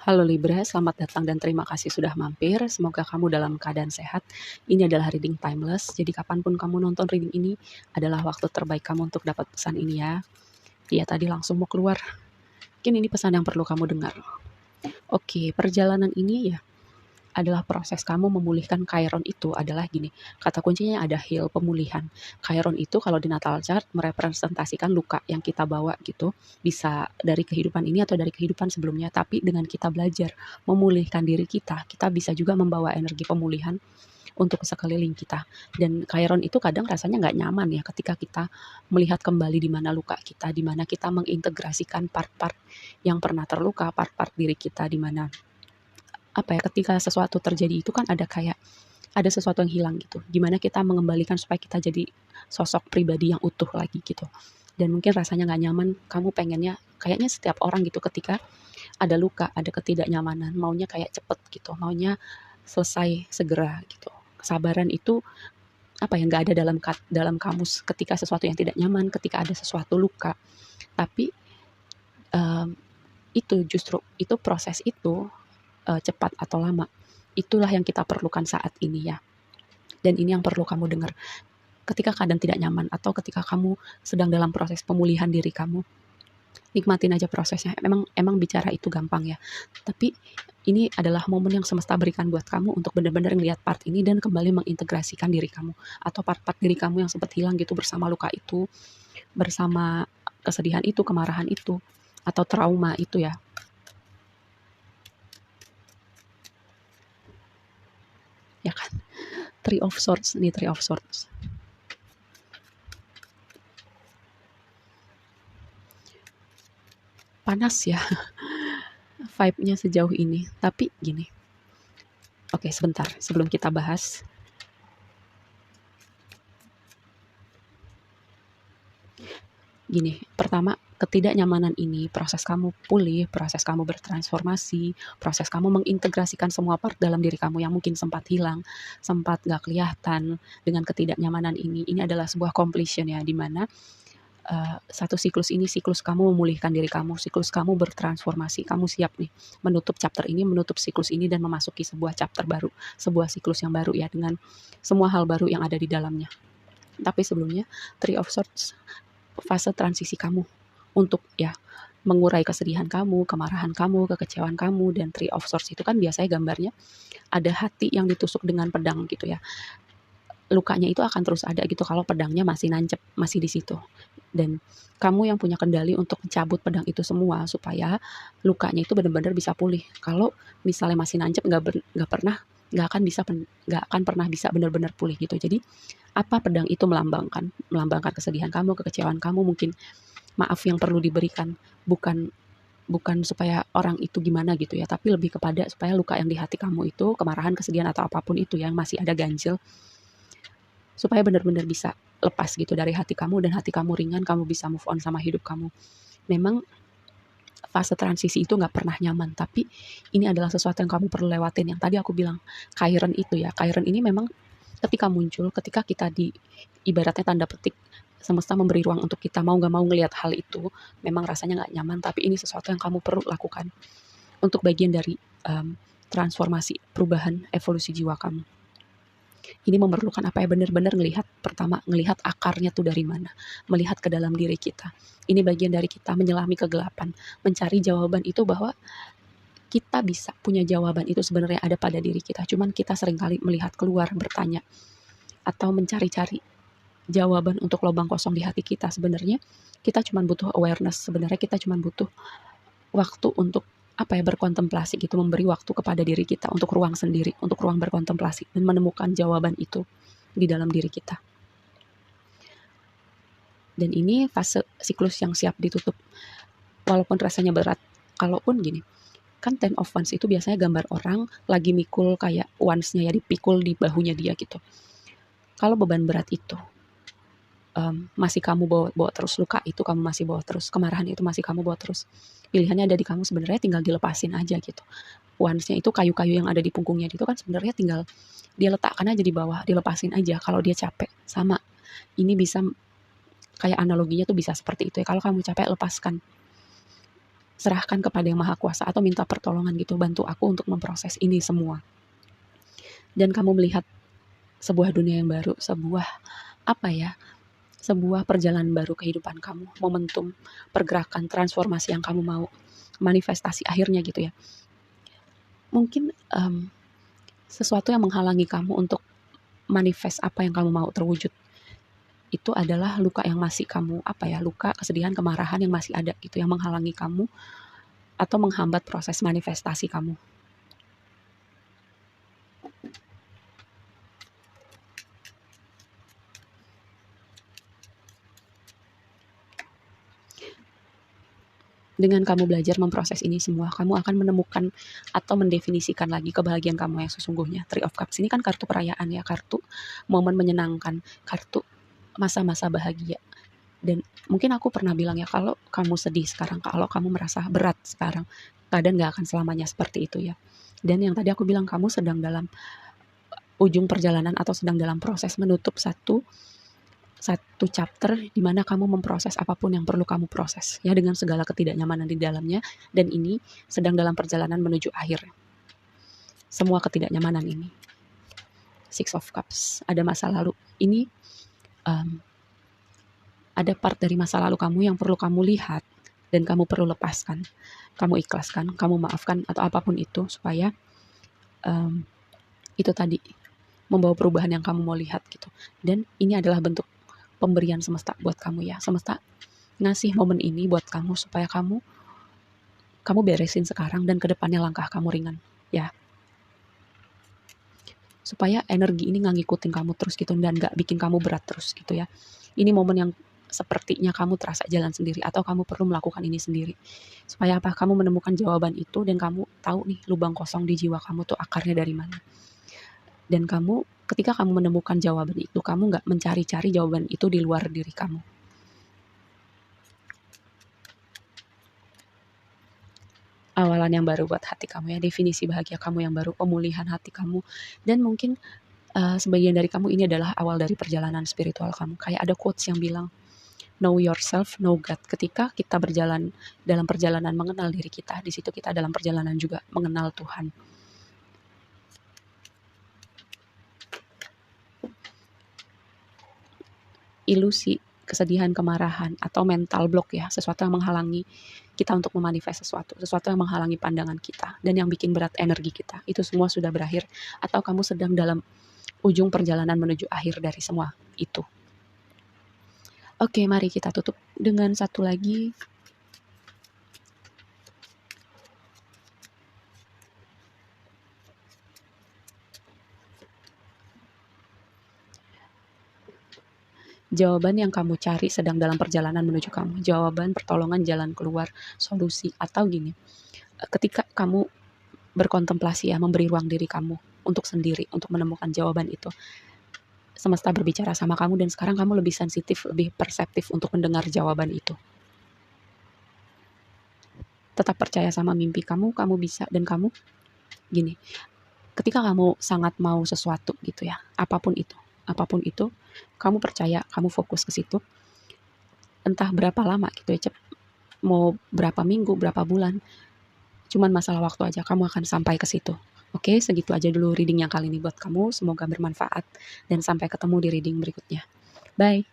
Halo Libra, selamat datang dan terima kasih sudah mampir. Semoga kamu dalam keadaan sehat. Ini adalah reading timeless, jadi kapanpun kamu nonton reading ini adalah waktu terbaik kamu untuk dapat pesan ini ya. Dia tadi langsung mau keluar. Mungkin ini pesan yang perlu kamu dengar. Oke, perjalanan ini ya adalah proses kamu memulihkan Chiron itu adalah gini. Kata kuncinya ada heal, pemulihan. Chiron itu kalau di natal chart merepresentasikan luka yang kita bawa gitu. Bisa dari kehidupan ini atau dari kehidupan sebelumnya. Tapi dengan kita belajar memulihkan diri kita, kita bisa juga membawa energi pemulihan untuk sekeliling kita. Dan Chiron itu kadang rasanya nggak nyaman ya ketika kita melihat kembali di mana luka kita, di mana kita mengintegrasikan part-part yang pernah terluka, part-part diri kita di mana ketika sesuatu terjadi itu kan ada sesuatu yang hilang gitu. Gimana kita mengembalikan supaya kita jadi sosok pribadi yang utuh lagi gitu. Dan mungkin rasanya nggak nyaman, kamu pengennya kayaknya setiap orang gitu ketika ada luka, ada ketidaknyamanan, maunya kayak cepet gitu, maunya selesai segera gitu. Kesabaran itu nggak ada dalam kamus ketika sesuatu yang tidak nyaman, ketika ada sesuatu luka. Tapi um, itu proses itu cepat atau lama, itulah yang kita perlukan saat ini ya. Dan ini yang perlu kamu dengar. Ketika keadaan tidak nyaman atau ketika kamu sedang dalam proses pemulihan diri kamu, nikmatin aja prosesnya. Emang bicara itu gampang ya. Tapi ini adalah momen yang semesta berikan buat kamu untuk benar-benar ngelihat part ini dan kembali mengintegrasikan diri kamu atau part-part diri kamu yang sempat hilang gitu bersama luka itu, bersama kesedihan itu, kemarahan itu, atau trauma itu ya. Ya kan? Three of Swords nih, Three of Swords. Panas ya vibe-nya sejauh ini. Tapi gini, oke sebentar sebelum kita bahas. Gini, pertama ketidaknyamanan ini, proses kamu pulih, proses kamu bertransformasi, proses kamu mengintegrasikan semua part dalam diri kamu yang mungkin sempat hilang, sempat gak kelihatan dengan ketidaknyamanan ini adalah sebuah completion ya, dimana satu siklus ini, siklus kamu memulihkan diri kamu, siklus kamu bertransformasi, kamu siap nih menutup chapter ini, menutup siklus ini dan memasuki sebuah chapter baru, sebuah siklus yang baru ya, dengan semua hal baru yang ada di dalamnya. Tapi sebelumnya, Three of Swords, fase transisi kamu untuk ya mengurai kesedihan kamu, kemarahan kamu, kekecewaan kamu. Dan Three of Swords itu kan biasanya gambarnya ada hati yang ditusuk dengan pedang gitu ya. Lukanya itu akan terus ada gitu kalau pedangnya masih nancep, masih di situ. Dan kamu yang punya kendali untuk mencabut pedang itu semua supaya lukanya itu benar-benar bisa pulih. Kalau misalnya masih nancep nggak akan pernah bisa benar-benar pulih gitu. Jadi apa pedang itu melambangkan? Melambangkan kesedihan kamu, kekecewaan kamu, mungkin maaf yang perlu diberikan, bukan bukan supaya orang itu gimana gitu ya, tapi lebih kepada supaya luka yang di hati kamu itu, kemarahan, kesedihan atau apapun itu yang masih ada ganjil, supaya benar-benar bisa lepas gitu dari hati kamu dan hati kamu ringan, kamu bisa move on sama hidup kamu. Memang fase transisi itu nggak pernah nyaman, tapi ini adalah sesuatu yang kamu perlu lewatin. Yang tadi aku bilang, Chiron itu ya, Chiron ini memang ketika muncul, ketika kita ibaratnya tanda petik, semesta memberi ruang untuk kita mau nggak mau ngelihat hal itu, memang rasanya nggak nyaman, tapi ini sesuatu yang kamu perlu lakukan untuk bagian dari transformasi, perubahan, evolusi jiwa kamu. Ini memerlukan benar-benar ngelihat akarnya tuh dari mana, melihat ke dalam diri kita. Ini bagian dari kita menyelami kegelapan, mencari jawaban itu bahwa kita bisa punya jawaban itu sebenarnya ada pada diri kita. Cuman kita seringkali melihat keluar, bertanya, atau mencari-cari jawaban untuk lubang kosong di hati kita. Sebenarnya kita cuma butuh awareness, sebenarnya kita cuma butuh waktu untuk berkontemplasi gitu, memberi waktu kepada diri kita untuk ruang sendiri, untuk ruang berkontemplasi dan menemukan jawaban itu di dalam diri kita. Dan ini fase siklus yang siap ditutup, walaupun rasanya berat. Kalaupun gini, kan Ten of Wands itu biasanya gambar orang lagi mikul kayak wands-nya ya, dipikul di bahunya dia gitu. Kalau beban berat itu masih kamu bawa terus, luka itu kamu masih bawa terus, kemarahan itu masih kamu bawa terus, pilihannya ada di kamu sebenarnya, tinggal dilepasin aja gitu. Wands-nya itu kayu-kayu yang ada di punggungnya itu kan sebenarnya tinggal dia letakkan aja di bawah, dilepasin aja kalau dia capek. Sama, ini bisa kayak analoginya tuh bisa seperti itu ya, kalau kamu capek lepaskan. serahkan kepada Yang Maha Kuasa atau minta pertolongan gitu, bantu aku untuk memproses ini semua. Dan kamu melihat sebuah dunia yang baru, sebuah perjalanan baru kehidupan kamu, momentum pergerakan transformasi yang kamu mau, manifestasi akhirnya gitu ya. Mungkin sesuatu yang menghalangi kamu untuk manifest apa yang kamu mau terwujud itu adalah luka yang masih kamu luka, kesedihan, kemarahan yang masih ada gitu, yang menghalangi kamu atau menghambat proses manifestasi kamu. Dengan kamu belajar memproses ini semua, kamu akan menemukan atau mendefinisikan lagi kebahagiaan kamu yang sesungguhnya. Three of Cups ini kan kartu perayaan ya, kartu momen menyenangkan, kartu masa-masa bahagia. Dan mungkin aku pernah bilang ya, kalau kamu sedih sekarang, kalau kamu merasa berat sekarang, keadaan gak akan selamanya seperti itu ya. Dan yang tadi aku bilang, kamu sedang dalam ujung perjalanan atau sedang dalam proses menutup satu chapter di mana kamu memproses apapun yang perlu kamu proses ya, dengan segala ketidaknyamanan di dalamnya, dan ini sedang dalam perjalanan menuju akhir. Semua ketidaknyamanan ini. Six of Cups, ada masa lalu. Ini ada part dari masa lalu kamu yang perlu kamu lihat dan kamu perlu lepaskan, kamu ikhlaskan, kamu maafkan atau apapun itu, supaya itu tadi membawa perubahan yang kamu mau lihat gitu. Dan ini adalah bentuk pemberian semesta buat kamu ya. Semesta ngasih momen ini buat kamu supaya kamu beresin sekarang dan kedepannya langkah kamu ringan ya. Supaya energi ini nggak ngikutin kamu terus gitu dan nggak bikin kamu berat terus gitu ya. Ini momen yang sepertinya kamu terasa jalan sendiri atau kamu perlu melakukan ini sendiri. Supaya apa? Kamu menemukan jawaban itu dan kamu tahu nih lubang kosong di jiwa kamu tuh akarnya dari mana. Dan ketika kamu menemukan jawaban itu, kamu nggak mencari-cari jawaban itu di luar diri kamu. Awalan yang baru buat hati kamu ya, definisi bahagia kamu yang baru, pemulihan hati kamu. Dan mungkin sebagian dari kamu ini adalah awal dari perjalanan spiritual kamu. Kayak ada quotes yang bilang, know yourself, know God. Ketika kita berjalan dalam perjalanan mengenal diri kita, di situ kita dalam perjalanan juga mengenal Tuhan. Ilusi, kesedihan, kemarahan, atau mental block ya, sesuatu yang menghalangi kita untuk memanifest sesuatu yang menghalangi pandangan kita, dan yang bikin berat energi kita, itu semua sudah berakhir, atau kamu sedang dalam ujung perjalanan menuju akhir dari semua itu. Oke, mari kita tutup dengan satu lagi. Jawaban yang kamu cari sedang dalam perjalanan menuju kamu. Jawaban, pertolongan, jalan keluar, solusi, atau gini. Ketika kamu berkontemplasi ya, memberi ruang diri kamu untuk sendiri, untuk menemukan jawaban itu. Semesta berbicara sama kamu dan sekarang kamu lebih sensitif, lebih perseptif untuk mendengar jawaban itu. Tetap percaya sama mimpi kamu bisa, dan kamu gini. Ketika kamu sangat mau sesuatu gitu ya, apapun itu, kamu percaya, kamu fokus ke situ, entah berapa lama gitu ya, mau berapa minggu, berapa bulan, cuman masalah waktu aja, kamu akan sampai ke situ. Oke, segitu aja dulu reading yang kali ini buat kamu, semoga bermanfaat, dan sampai ketemu di reading berikutnya. Bye!